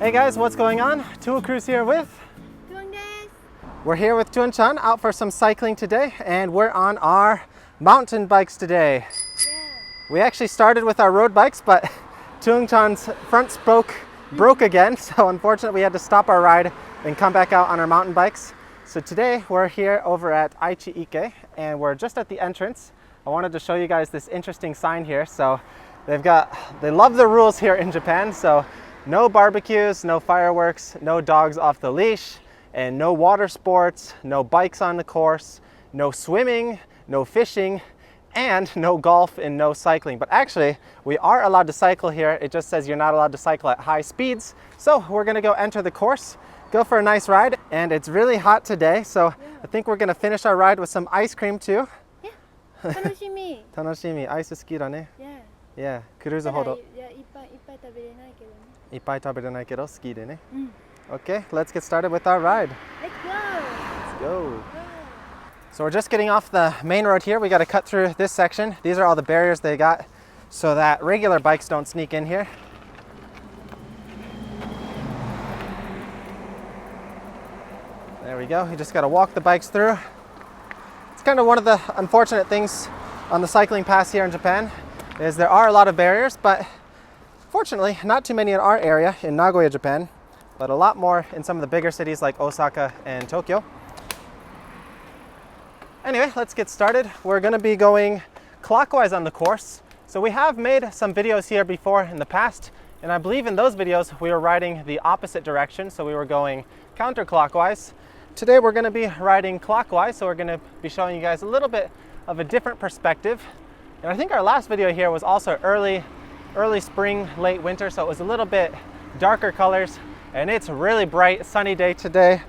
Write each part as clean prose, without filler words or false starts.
Hey guys, what's going on? Tool Crew's here with... We're here with Tuan-chan out for some cycling today, and we're on our mountain bikes today. Yeah. We actually started with our road bikes, but Tuan-chan's front spoke broke again, so unfortunately we had to stop our ride and come back out on our mountain bikes. So today we're here over at Aichi Ike, and we're just at the entrance. I wanted to show you guys this interesting sign here. So they love the rules here in Japan, so no barbecues, no fireworks, no dogs off the leash, and no water sports, no bikes on the course, no swimming, no fishing, and no golf and no cycling. But actually, we are allowed to cycle here. It just says you're not allowed to cycle at high speeds. So we're gonna go enter the course, go for a nice ride, and it's really hot today, so I think we're gonna finish our ride with some ice cream too. Yeah. 楽しみ。楽しみ。アイス好きだね。Yeah. Yeah. クルーズほど。いや、いっぱい食べれないけどね。いっぱい食べれないけど好きでね。Okay, うん。let's get started with our ride. Let's go. Let's go. So we're just getting off the main road here. We got to cut through this section. These are all the barriers they got so that regular bikes don't sneak in here. There we go. You just got to walk the bikes through. It's kind of one of the unfortunate things on the cycling paths here in Japan is there are a lot of barriers, but fortunately not too many in our area in Nagoya, Japan, but a lot more in some of the bigger cities like Osaka and Tokyo. Anyway, let's get started. We're going to be going clockwise on the course. So we have made some videos here before in the past, and I believe in those videos we were riding the opposite direction, so we were going counterclockwise. Today we're going to be riding clockwise, so we're going to be showing you guys a little bit of a different perspective. And I think our last video here was also early spring, late winter, so it was a little bit darker colors, and it's a really bright sunny day today.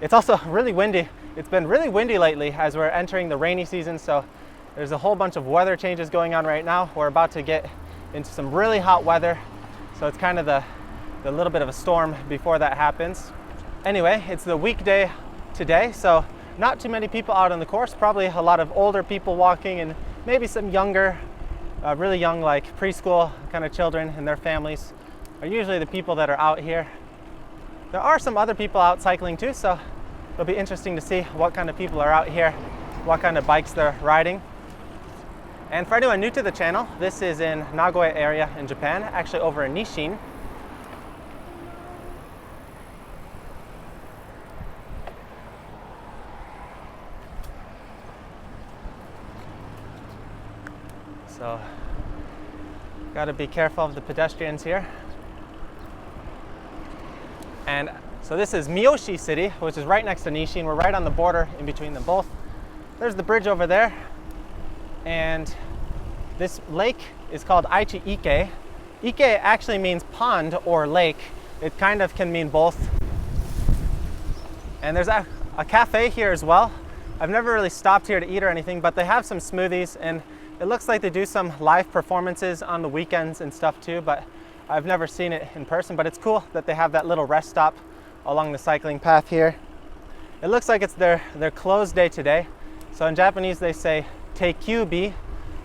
It's also really windy. It's been really windy lately as we're entering the rainy season, so there's a whole bunch of weather changes going on right now. We're about to get into some really hot weather, so it's kind of the little bit of a storm before that happens. Anyway, it's the weekday today, so not too many people out on the course, probably a lot of older people walking and maybe some younger, really young, like preschool kind of children and their families are usually the people that are out here. There are some other people out cycling too, so it'll be interesting to see what kind of people are out here, what kind of bikes they're riding. And for anyone new to the channel, this is in Nagoya area in Japan, actually over in Nishin. So, gotta be careful of the pedestrians here. And so this is Miyoshi City, which is right next to Nishin. We're right on the border in between them both. There's the bridge over there. And this lake is called Aichi Ike. Ike actually means pond or lake. It kind of can mean both. And there's a cafe here as well. I've never really stopped here to eat or anything, but they have some smoothies, and it looks like they do some live performances on the weekends and stuff too, but I've never seen it in person. But it's cool that they have that little rest stop along the cycling path here. It looks like it's their closed day today. So in Japanese they say tekyubi.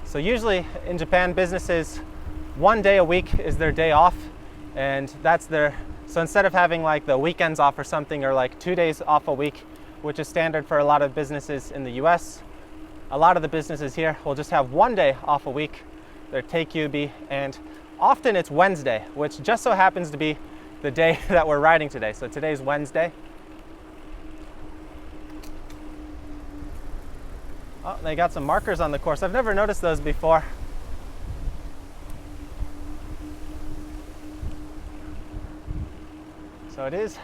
So usually in Japan, businesses, one day a week is their day off, and that's so instead of having like the weekends off or something, or like 2 days off a week, which is standard for a lot of businesses in the US, a lot of the businesses here will just have 1 day off a week, their tekyubi, and often it's Wednesday, which just so happens to be the day that we're riding today. So today's Wednesday. Oh, they got some markers on the course. I've never noticed those before. So it is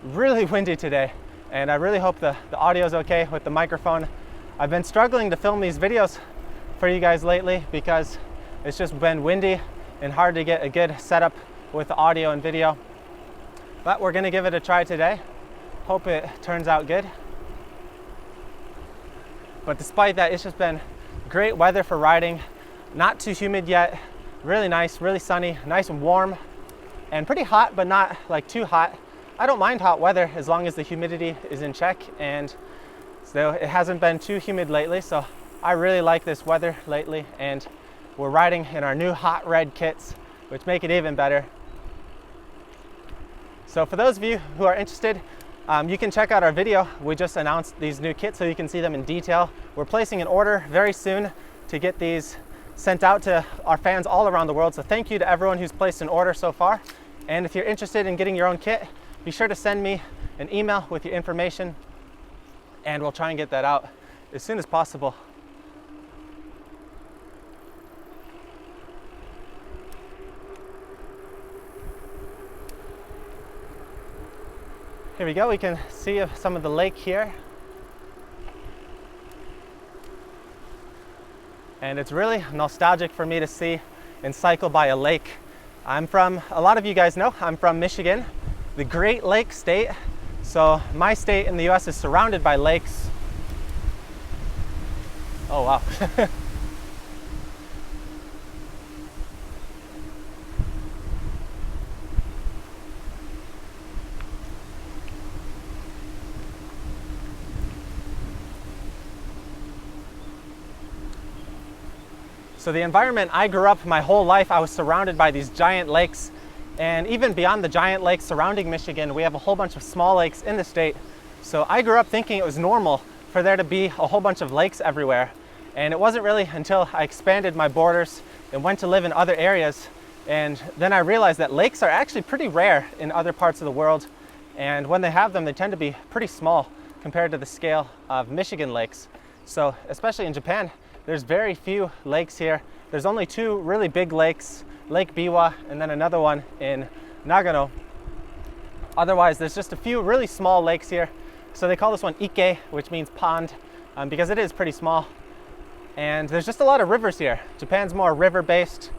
really windy today, and I really hope the audio is okay with the microphone. I've been struggling to film these videos for you guys lately because it's just been windy and hard to get a good setup with the audio and video. But we're gonna give it a try today. Hope it turns out good. But despite that, it's just been great weather for riding. Not too humid yet, really nice, really sunny, nice and warm, and pretty hot, but not like too hot. I don't mind hot weather as long as the humidity is in check, and so it hasn't been too humid lately, so I really like this weather lately, and we're riding in our new hot red kits, which make it even better. So for those of you who are interested, you can check out our video. We just announced these new kits so you can see them in detail. We're placing an order very soon to get these sent out to our fans all around the world. So thank you to everyone who's placed an order so far. And if you're interested in getting your own kit, be sure to send me an email with your information and we'll try and get that out as soon as possible. Here we go, we can see some of the lake here. And it's really nostalgic for me to see and cycle by a lake. A lot of you guys know, I'm from Michigan, the Great Lake state. So my state in the US is surrounded by lakes. Oh wow. So the environment I grew up my whole life, I was surrounded by these giant lakes. And even beyond the giant lakes surrounding Michigan, we have a whole bunch of small lakes in the state. So I grew up thinking it was normal for there to be a whole bunch of lakes everywhere. And it wasn't really until I expanded my borders and went to live in other areas. And then I realized that lakes are actually pretty rare in other parts of the world. And when they have them, they tend to be pretty small compared to the scale of Michigan lakes. So especially in Japan, there's very few lakes here. There's only two really big lakes, Lake Biwa and then another one in Nagano. Otherwise, there's just a few really small lakes here. So they call this one Ike, which means pond, because it is pretty small. And there's just a lot of rivers here. Japan's more river-based.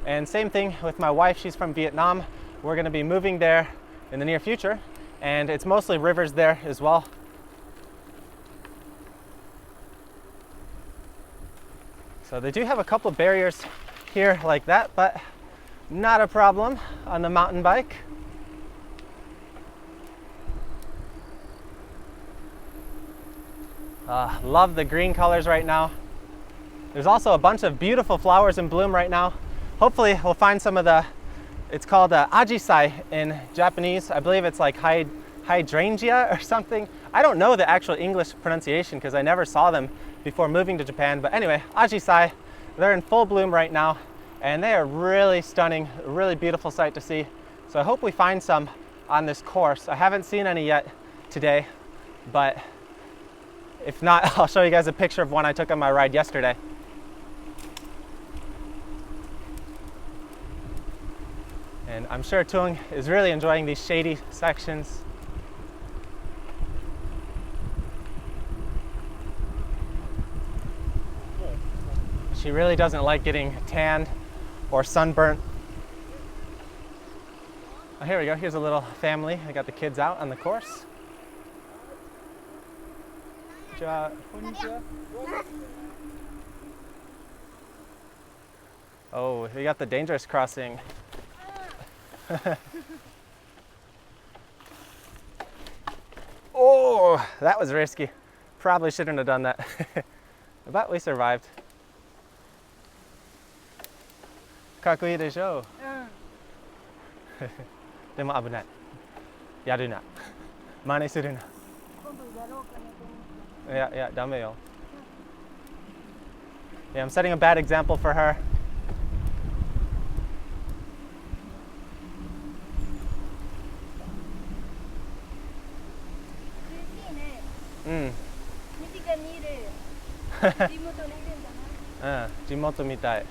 And same thing with my wife, she's from Vietnam. We're gonna be moving there in the near future. And it's mostly rivers there as well. So they do have a couple of barriers here like that, but not a problem on the mountain bike. Love the green colors right now. There's also a bunch of beautiful flowers in bloom right now. Hopefully we'll find some of it's called ajisai in Japanese. I believe it's like hydrangea or something. I don't know the actual English pronunciation because I never saw them before moving to Japan. But anyway, ajisai, they're in full bloom right now and they are really stunning, a really beautiful sight to see. So I hope we find some on this course. I haven't seen any yet today, but if not, I'll show you guys a picture of one I took on my ride yesterday. And I'm sure Tung is really enjoying these shady sections. She really doesn't like getting tanned or sunburnt. Oh, here we go, here's a little family. I got the kids out on the course. Oh, we got the dangerous crossing. Oh, that was risky. Probably shouldn't have done that. But we survived. かっこいいでしょでも危ない。やるな。真似するな。いや、ダメよ。Yeah, I'm setting a bad example for her. うん。身近にいる。地元にいるんだな。地元みたい。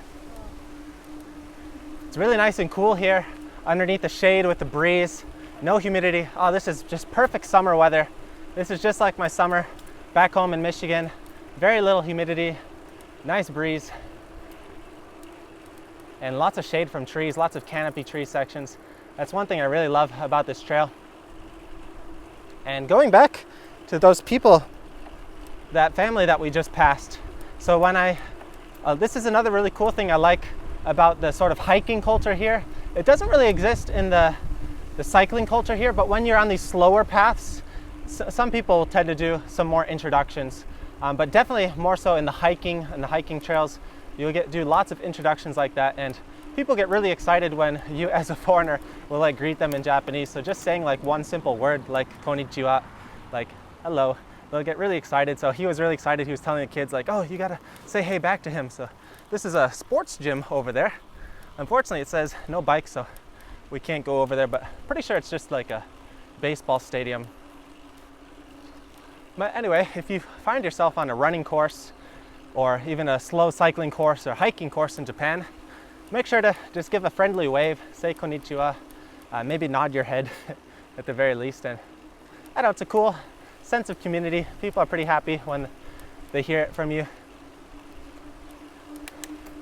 It's really nice and cool here underneath the shade with the breeze. No humidity. Oh, this is just perfect summer weather. This is just like my summer back home in Michigan. Very little humidity, nice breeze, and lots of shade from trees, lots of canopy tree sections. That's one thing I really love about this trail. And going back to those people, that family that we just passed. So when this is another really cool thing I like about the sort of hiking culture here. It doesn't really exist in the cycling culture here, but when you're on these slower paths, some people tend to do some more introductions, but definitely more so in the hiking and the hiking trails. You'll do lots of introductions like that, and people get really excited when you as a foreigner will like greet them in Japanese. So just saying like one simple word like konnichiwa, like hello, they'll get really excited. So he was really excited. He was telling the kids like, oh, you gotta say hey back to him. So this is a sports gym over there. Unfortunately, it says no bikes, so we can't go over there, but pretty sure it's just like a baseball stadium. But anyway, if you find yourself on a running course or even a slow cycling course or hiking course in Japan, make sure to just give a friendly wave, say konnichiwa, maybe nod your head at the very least. And I know it's a cool sense of community. People are pretty happy when they hear it from you.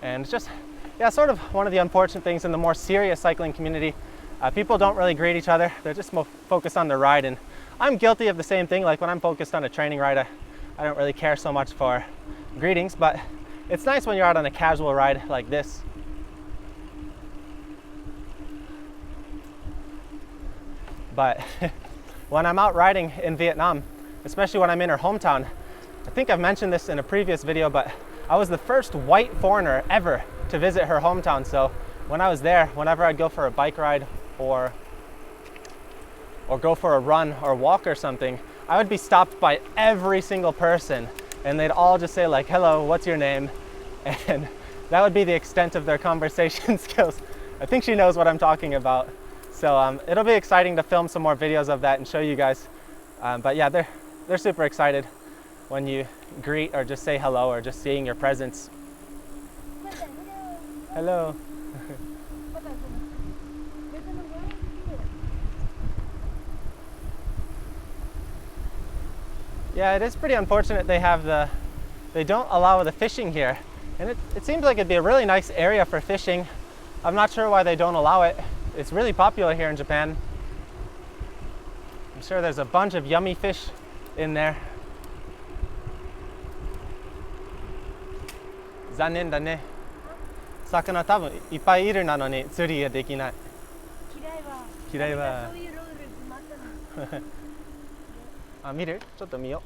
And it's just, yeah, sort of one of the unfortunate things in the more serious cycling community. People don't really greet each other. They're just more focused on their ride. And I'm guilty of the same thing. Like when I'm focused on a training ride, I don't really care so much for greetings, but it's nice when you're out on a casual ride like this. But when I'm out riding in Vietnam, especially when I'm in her hometown, I think I've mentioned this in a previous video, but I was the first white foreigner ever to visit her hometown. So when I was there, whenever I'd go for a bike ride or go for a run or walk or something, I would be stopped by every single person and they'd all just say like, hello, what's your name? And that would be the extent of their conversation skills. I think she knows what I'm talking about. So it'll be exciting to film some more videos of that and show you guys. But yeah, they're super excited when you greet or just say hello or just seeing your presence. Hello. Yeah, it is pretty unfortunate they don't allow the fishing here. And it seems like it'd be a really nice area for fishing. I'm not sure why they don't allow it. It's really popular here in Japan. I'm sure there's a bunch of yummy fish in there. 残念だね。魚多分いっぱいいるなのに釣りができない。嫌いは。そういうルール決まったの。あ、見る？ちょっと見よ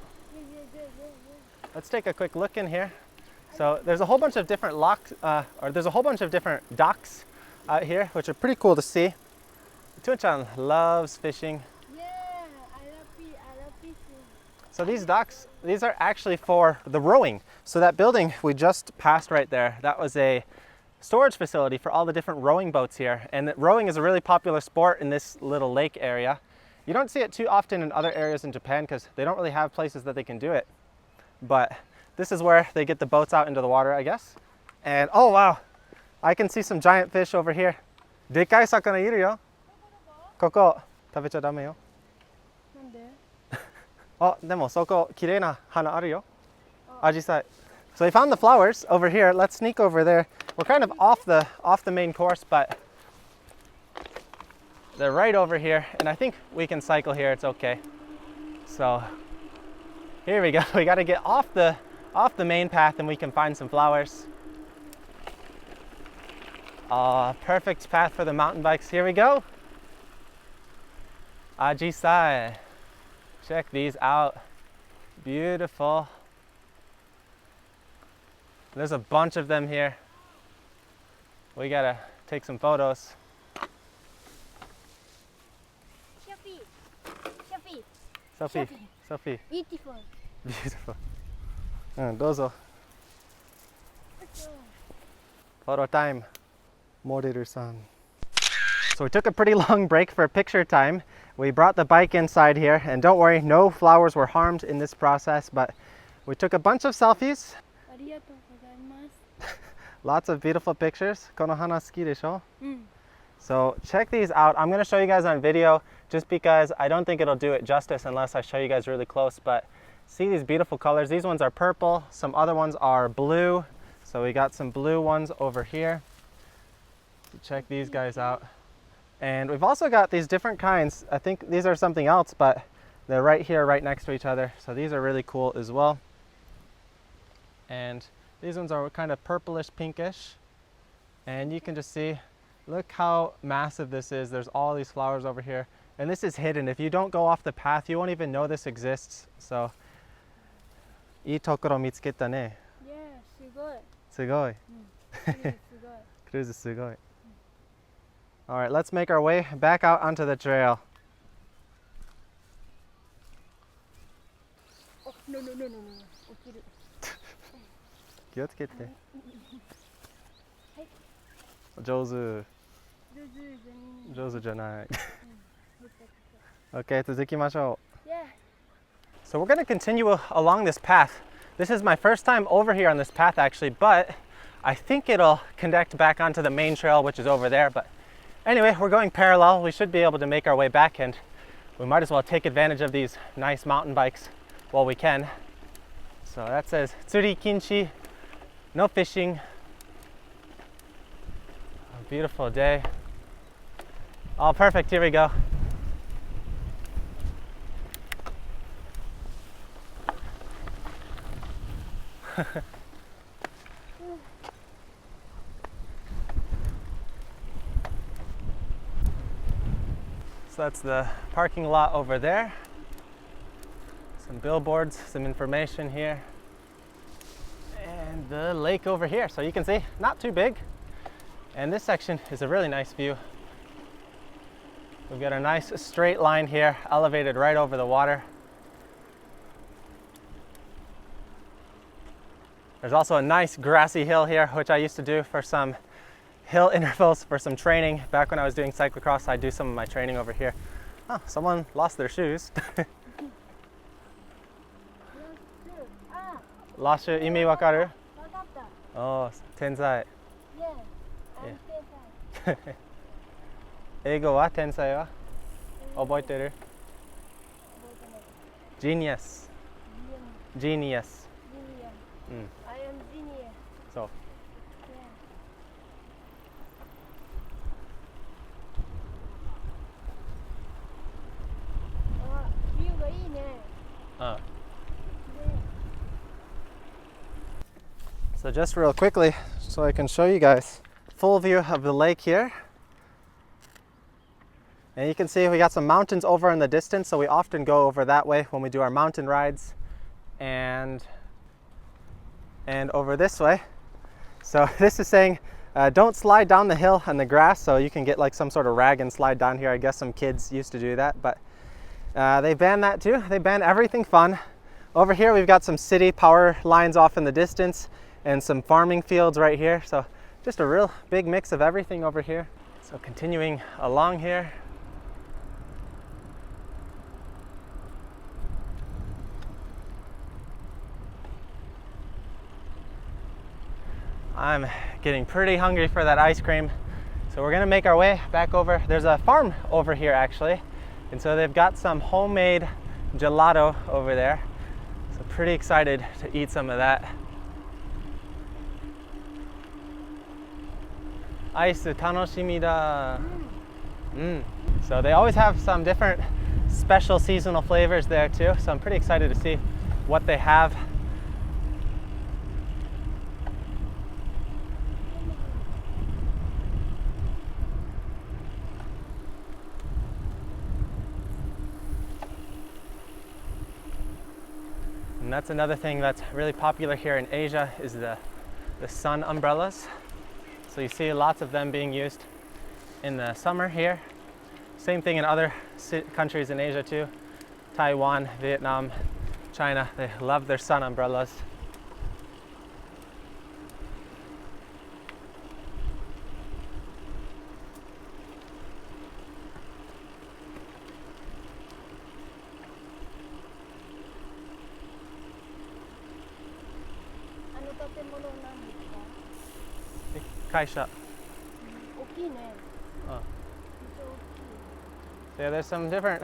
う。Let's take a quick look in here. So there's a whole bunch of different there's a whole bunch of different docks out here, which are pretty cool to see. Tun-chan loves fishing. Yeah, I love fishing. So these docks, these are actually for the rowing. So that building we just passed right there, that was a storage facility for all the different rowing boats here. And rowing is a really popular sport in this little lake area. You don't see it too often in other areas in Japan because they don't really have places that they can do it. But this is where they get the boats out into the water, I guess. And oh wow, I can see some giant fish over here. でかい魚いるよ。ここ食べちゃダメよ。なんで？あ、でもそこ綺麗な花あるよ。あじさい。So we found the flowers over here. Let's sneak over there. We're kind of off the main course, but they're right over here, and I think we can cycle here. It's okay. So here we go. We got to get off the main path, and we can find some flowers. Perfect path for the mountain bikes. Here we go. Ajisai. Check these out. Beautiful. There's a bunch of them here. We gotta take some photos. Selfie. Beautiful. Beautiful. どうぞ。Photo time. Modeler-san. So we took a pretty long break for picture time. We brought the bike inside here, and don't worry, no flowers were harmed in this process, but we took a bunch of selfies. ありがとうございます。 Lots of beautiful pictures. この花好きでしょ? So check these out. I'm going to show you guys on video just because I don't think it'll do it justice unless I show you guys really close. But see these beautiful colors. These ones are purple. Some other ones are blue. So we got some blue ones over here. So check these guys out. And we've also got these different kinds. I think these are something else, but they're right here, right next to each other. So these are really cool as well. And these ones are kind of purplish pinkish. And you can just see, look how massive this is. There's all these flowers over here. And this is hidden. If you don't go off the path, you won't even know this exists. So, いいところ見つけたね。Yeah, すごい。すごい。すごい。クルーズすごい。All right, let's make our way back out onto the trail. Oh, no, no, no, no, no. 落ちる。気をつけて。はい。上手。上手じゃない。上手じゃない。めっちゃくちゃ。Okay, 続きましょう。Yeah. So we're going to continue along this path. This is my first time over here on this path actually, but I think it'll connect back onto the main trail, which is over there. But anyway, we're going parallel. We should be able to make our way back, and we might as well take advantage of these nice mountain bikes while we can. So that says tsuri kinchi, no fishing. A beautiful day. All perfect, here we go. So that's the parking lot over there. Some billboards, some information here. And the lake over here. So you can see, not too big. And this section is a really nice view. We've got a nice straight line here, elevated right over the water. There's also a nice grassy hill here, which I used to do for some hill intervals for some training. Back when I was doing cyclocross, I do some of my training over here. Oh, someone lost their shoes. Lost shoe, 意味わかる? わかった。Oh, 天才. Yeah. I'm 天才。英語は天才は覚えてる? 覚えてない。Genius. Genius. Genius. うん。I am genius. そう。Yeah. あ、ビューがいいね。Uh. ね。 So just real quickly, so I can show you guys full view of the lake here. And you can see we got some mountains over in the distance, so we often go over that way when we do our mountain rides. And over this way. So this is saying don't slide down the hill on the grass, so you can get like some sort of rag and slide down here. I guess some kids used to do that, but they ban that too. They ban everything fun. Over here we've got some city power lines off in the distance and some farming fields right here. So just a real big mix of everything over here. So continuing along here. I'm getting pretty hungry for that ice cream. So we're gonna make our way back over. There's a farm over here actually. And so they've got some homemade gelato over there. So pretty excited to eat some of that. Ice tanoshimi da. So they always have some different special seasonal flavors there too. So I'm pretty excited to see what they have. And that's another thing that's really popular here in Asia is the sun umbrellas. So you see lots of them being used in the summer here. Same thing in other countries in Asia too. Taiwan, Vietnam, China, they love their sun umbrellas. Kaisha. So yeah, there's some different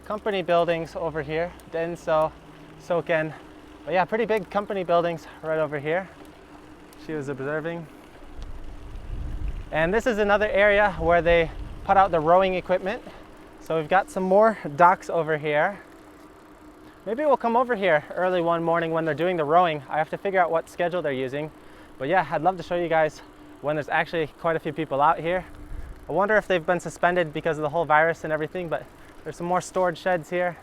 company buildings over here. Denso, Soken. But yeah, pretty big company buildings right over here. She was observing. And this is another area where they put out the rowing equipment. So we've got some more docks over here. Maybe we'll come over here early one morning when they're doing the rowing. I have to figure out what schedule they're using. But yeah, I'd love to show you guys when there's actually quite a few people out here. I wonder if they've been suspended because of the whole virus and everything, but there's some more storage sheds here.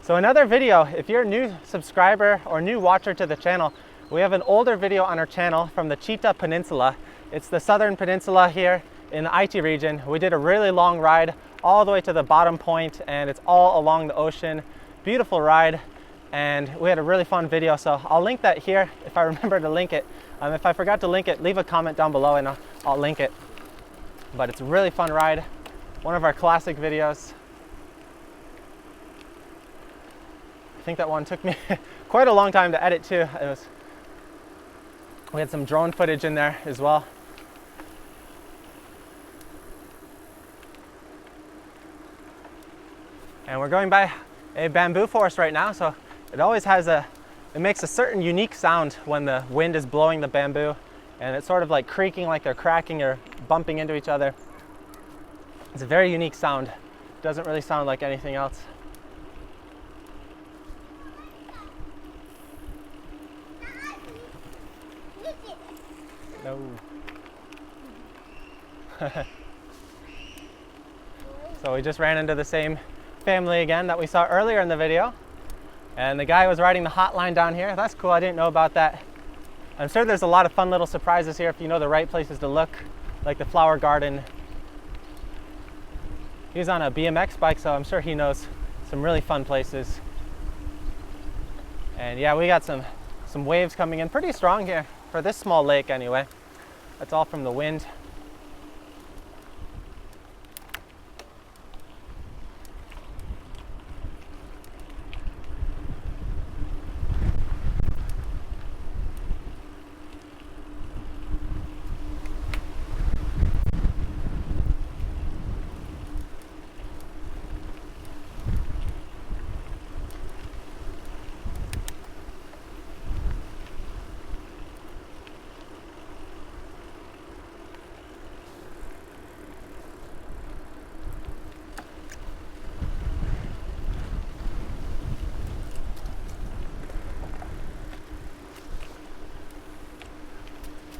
So another video, if you're a new subscriber or new watcher to the channel, we have an older video on our channel from the Chita Peninsula. It's the southern peninsula here in the Aichi region. We did a really long ride all the way to the bottom point, and it's all along the ocean. Beautiful ride, and we had a really fun video, so I'll link that here if I remember to link it. If I forgot to link it, leave a comment down below and I'll link it. But it's a really fun ride, one of our classic videos. I think that one took me quite a long time to edit too. We had some drone footage in there as well. And we're going by a bamboo forest right now, so it makes a certain unique sound when the wind is blowing the bamboo, and it's sort of like creaking, like they're cracking or bumping into each other. It's a very unique sound. It doesn't really sound like anything else. No. So we just ran into the same family again that we saw earlier in the video. And the guy was riding the hotline down here. That's cool, I didn't know about that. I'm sure there's a lot of fun little surprises here if you know the right places to look, like the flower garden. He's on a BMX bike, so I'm sure he knows some really fun places. And yeah, we got some waves coming in pretty strong here, for this small lake anyway. That's all from the wind.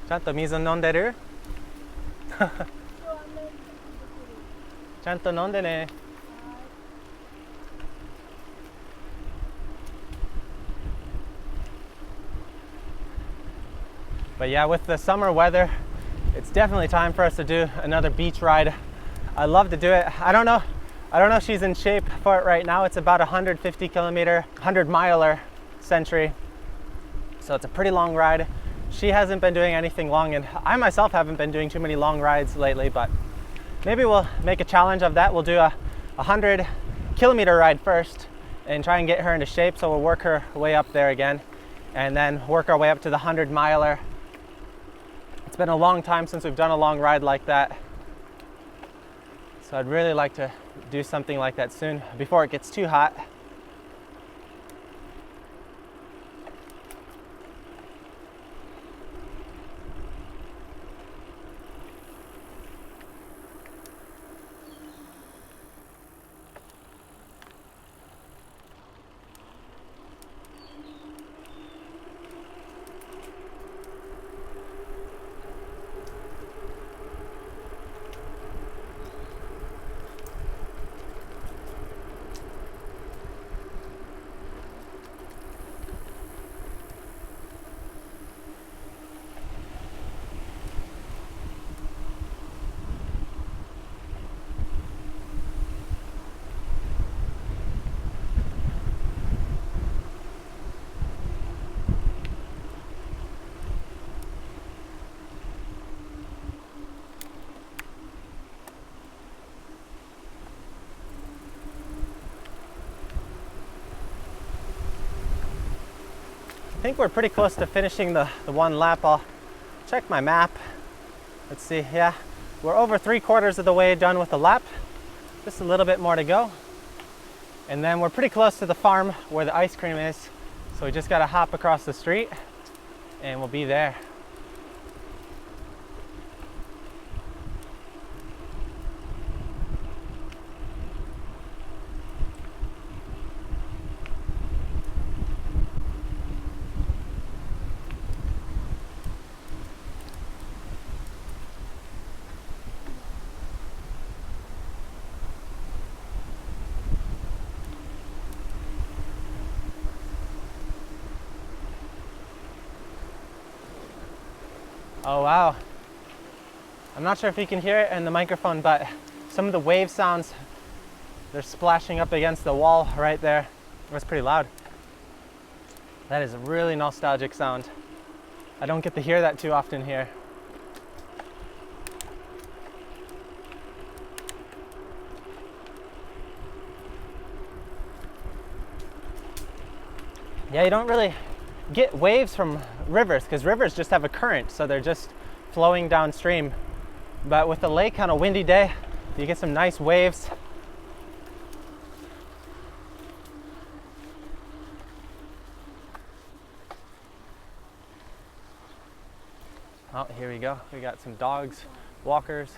ちゃんと水飲んでる？ちゃんと飲んでね。But yeah, with the summer weather, it's definitely time for us to do another beach ride. I'd love to do it. I don't know if she's in shape for it right now. It's about 150 kilometer, 100 miler century. So it's a pretty long ride. She hasn't been doing anything long, and I myself haven't been doing too many long rides lately, but maybe we'll make a challenge of that. We'll do a 100 kilometer ride first and try and get her into shape, so we'll work her way up there again and then work our way up to the 100 miler. It's been a long time since we've done a long ride like that, so I'd really like to do something like that soon before it gets too hot. I think we're pretty close to finishing the one lap. I'll check my map. Let's see, yeah, we're over 3/4 of the way done with the lap. Just a little bit more to go. And then we're pretty close to the farm where the ice cream is. So we just gotta hop across the street and we'll be there. Oh wow. I'm not sure if you can hear it in the microphone, but some of the wave sounds, they're splashing up against the wall right there. That's pretty loud. That is a really nostalgic sound. I don't get to hear that too often here. Yeah, you don't really get waves from rivers because rivers just have a current, so they're just flowing downstream. But with the lake on a windy day, you get some nice waves. Oh, here we go. We got some dogs, walkers.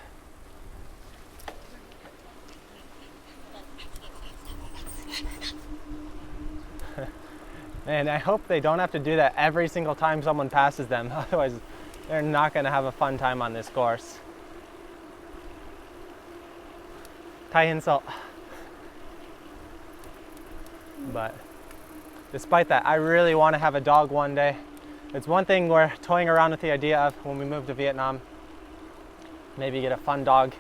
And I hope they don't have to do that every single time someone passes them. Otherwise, they're not going to have a fun time on this course. 大変そう. But despite that, I really want to have a dog one day. It's one thing we're toying around with the idea of when we move to Vietnam. Maybe get a fun dog.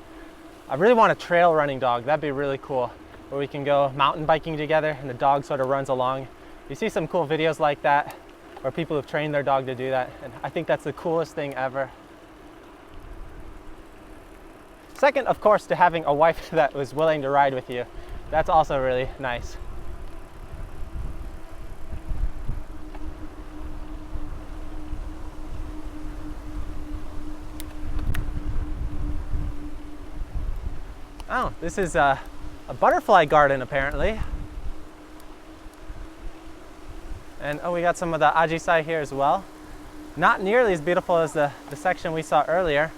I really want a trail running dog. That'd be really cool. Where we can go mountain biking together and the dog sort of runs along. You see some cool videos like that where people have trained their dog to do that. And I think that's the coolest thing ever. Second, of course, to having a wife that was willing to ride with you. That's also really nice. Oh, this is a butterfly garden apparently. And oh, we got some of the ajisai here as well. Not nearly as beautiful as the section we saw earlier.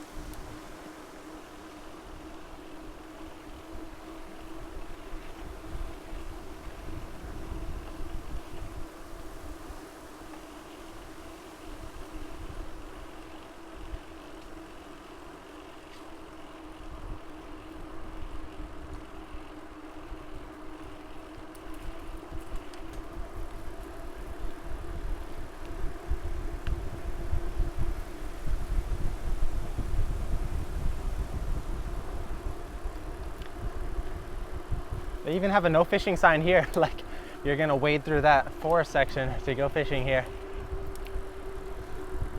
They even have a no fishing sign here, like you're gonna wade through that forest section to go fishing here.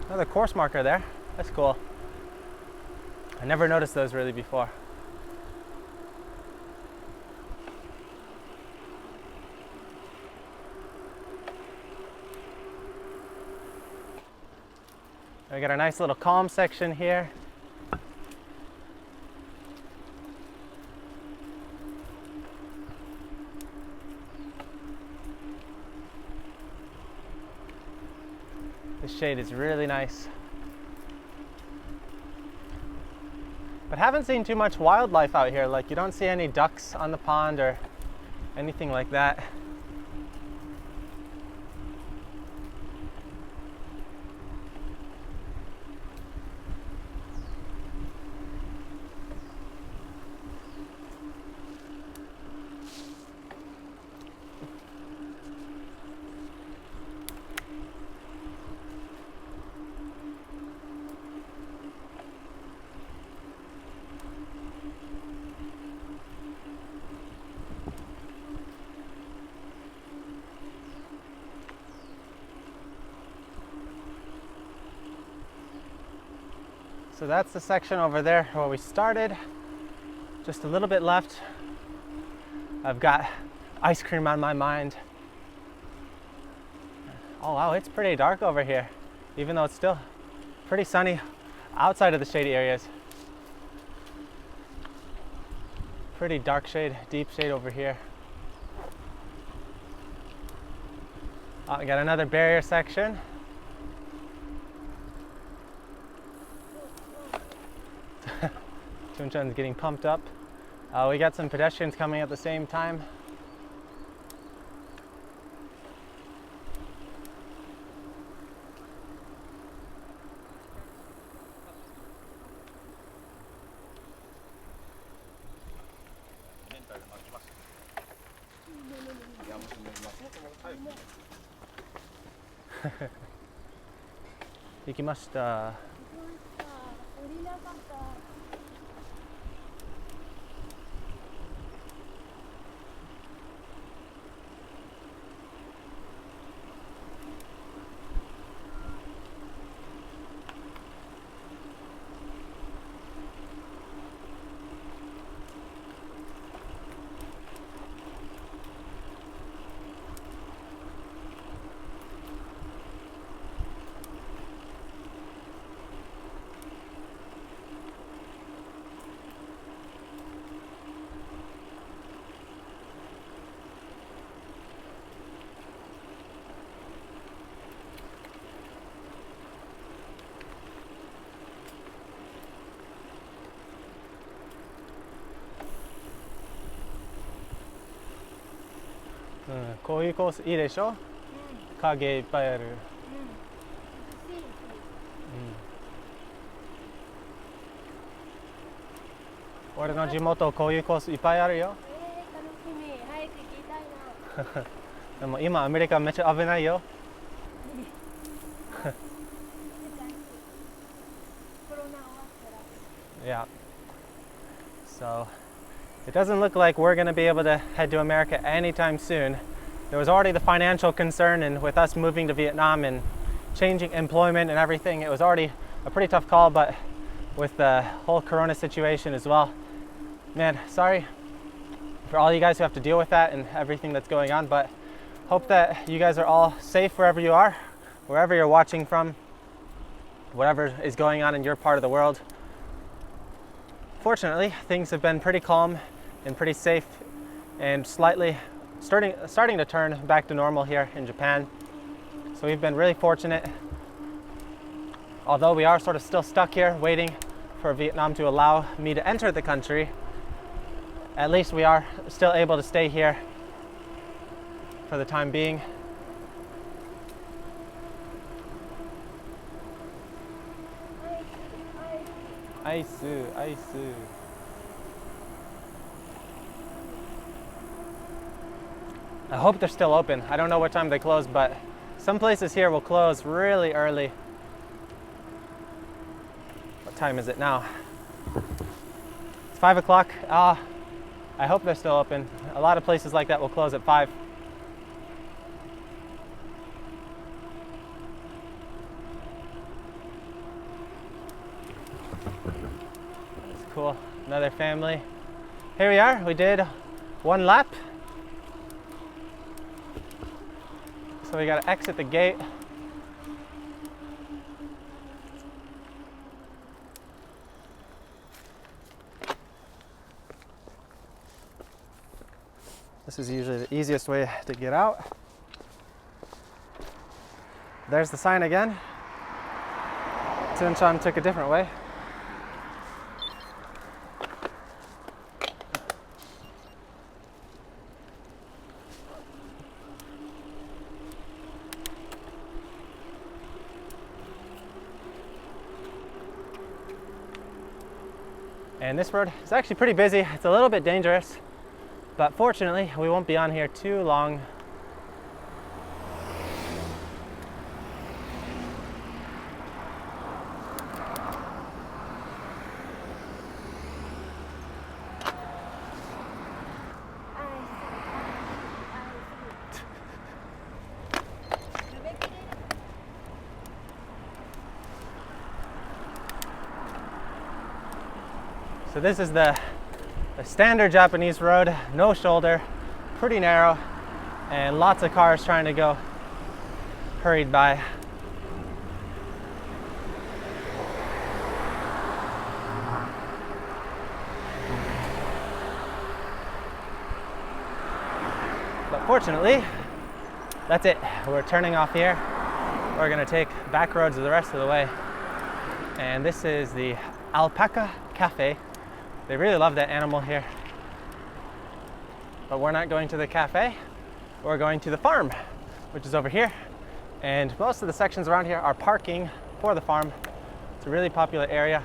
Another course marker there, that's cool. I never noticed those really before. We got a nice little calm section here. The shade is really nice. But haven't seen too much wildlife out here. Like you don't see any ducks on the pond or anything like that. So that's the section over there where we started. Just a little bit left. I've got ice cream on my mind. Oh wow, it's pretty dark over here, even though it's still pretty sunny outside of the shady areas. Pretty dark shade, deep shade over here. Oh, we got another barrier section. Chun-Chun's getting pumped up. We got some pedestrians coming at the same time. Ikimashita. 降りなかった。こういうコースいいでしょ。影いっぱいある。俺の地元こういうコースいっぱいあるよ。楽しみ。早く行きたいな。でも今アメリカめっちゃ危ないよ。Yeah. So it doesn't look like we're going to be able to head to America anytime soon. There was already the financial concern, and with us moving to Vietnam and changing employment and everything, it was already a pretty tough call, but with the whole corona situation as well, man, sorry for all you guys who have to deal with that and everything that's going on, but hope that you guys are all safe wherever you are, wherever you're watching from, whatever is going on in your part of the world. Fortunately, things have been pretty calm and pretty safe and slightly starting to turn back to normal here in Japan. So we've been really fortunate. Although we are sort of still stuck here waiting for Vietnam to allow me to enter the country, at least we are still able to stay here for the time being. Ice. I hope they're still open. I don't know what time they close, but some places here will close really early. What time is it now? It's 5 o'clock. I hope they're still open. A lot of places like that will close at 5. That's cool. Another family. Here we are. We did one lap. So we got to exit the gate. This is usually the easiest way to get out. There's the sign again. Tsun-chan took a different way. And this road is actually pretty busy. It's a little bit dangerous, but fortunately we won't be on here too long. So this is the standard Japanese road, no shoulder, pretty narrow, and lots of cars trying to go hurried by. But fortunately, that's it. We're turning off here. We're gonna take back roads the rest of the way. And this is the Alpaca Cafe. They really love that animal here. But we're not going to the cafe. We're going to the farm, which is over here. And most of the sections around here are parking for the farm. It's a really popular area.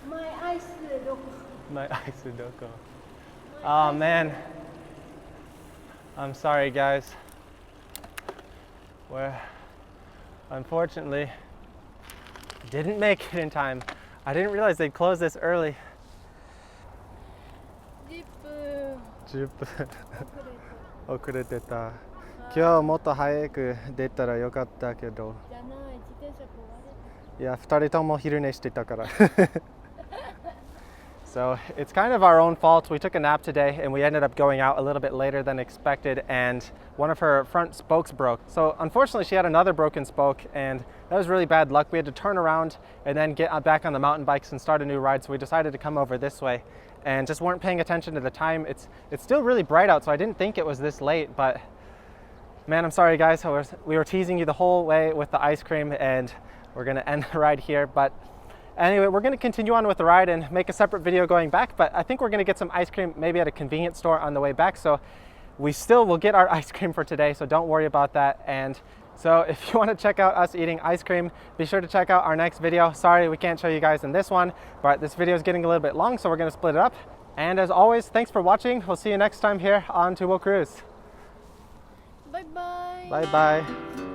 My ice doko. My ice doko. Oh man. I'm sorry guys. We're unfortunately didn't make it in time. I didn't realize they'd close this early. 10分遅れてた。今日もっと早く出たらよかったけど。じゃない、自転車壊れて。いや、2人とも昼寝してたから。So it's kind of our own fault. We took a nap today and we ended up going out a little bit later than expected, and one of her front spokes broke. So unfortunately she had another broken spoke, and that was really bad luck. We had to turn around and then get back on the mountain bikes and start a new ride, so we decided to come over this way. and just weren't paying attention to the time. It's still really bright out, so I didn't think it was this late, but man, I'm sorry guys. We were teasing you the whole way with the ice cream, and we're gonna end the ride here. But anyway, we're gonna continue on with the ride and make a separate video going back, but I think we're gonna get some ice cream maybe at a convenience store on the way back. So we still will get our ice cream for today, so don't worry about that. And so if you want to check out us eating ice cream, be sure to check out our next video. Sorry we can't show you guys in this one, but this video is getting a little bit long, so we're going to split it up. And as always, thanks for watching. We'll see you next time here on Two Wheel Cruise. Bye bye. Bye bye.